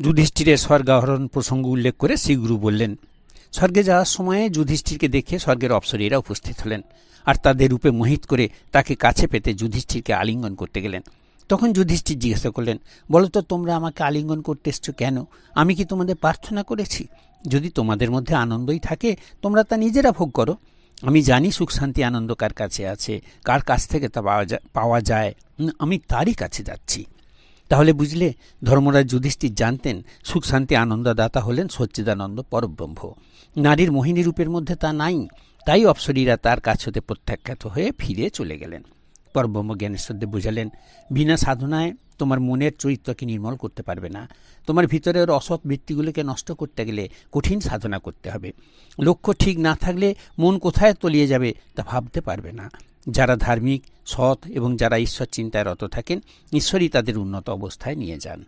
যুধিষ্ঠিরের স্বর্গারোহণ প্রসঙ্গ উল্লেখ করে শ্রীগুরু বললেন, স্বর্গে যাওয়ার সময়ে যুধিষ্ঠিরকে দেখে স্বর্গের অপ্সরীরা উপস্থিত হলেন আর তাদের রূপে মোহিত করে তাকে কাছে পেতে যুধিষ্ঠিরকে আলিঙ্গন করতে গেলেন। তখন যুধিষ্ঠির জিজ্ঞাসা করলেন, বলো তো তোমরা আমাকে আলিঙ্গন করতে এসছো কেন? আমি কি তোমাদের প্রার্থনা করেছি? যদি তোমাদের মধ্যে আনন্দই থাকে তোমরা তা নিজেরা ভোগ করো। আমি জানি সুখ শান্তি আনন্দ কার কাছে আছে, কার কাছ থেকে তা পাওয়া যায়, আমি তারই কাছে যাচ্ছি। তাহলে বুঝলে, ধর্মরাজ যুধিষ্ঠির জানতেন সুখ শান্তি আনন্দদাতা হলেন সচ্চিদানন্দ পরব্রহ্ম। নারীর মোহিনী রূপের মধ্যে তা নাই, তাই অপ্সরীরা তার কাছ হতে প্রত্যাখ্যাত হয়ে ফিরে চলে গেলেন। পরব্রহ্ম জ্ঞানেশ্বরদেব বুঝালেন, বিনা সাধনায় তোমার মনের চরিত্রকে নির্মল করতে পারবে না। তোমার ভিতরের অসৎ বৃত্তিগুলোকে নষ্ট করতে গেলে কঠিন সাধনা করতে হবে। লক্ষ্য ঠিক না থাকলে মন কোথায় তলিয়ে যাবে তা ভাবতে পারবে না। যারা ধার্মিক, সৎ এবং যারা ঈশ্বর চিন্তায় রত থাকেন, ঈশ্বরই তাদের উন্নত অবস্থায় নিয়ে যান।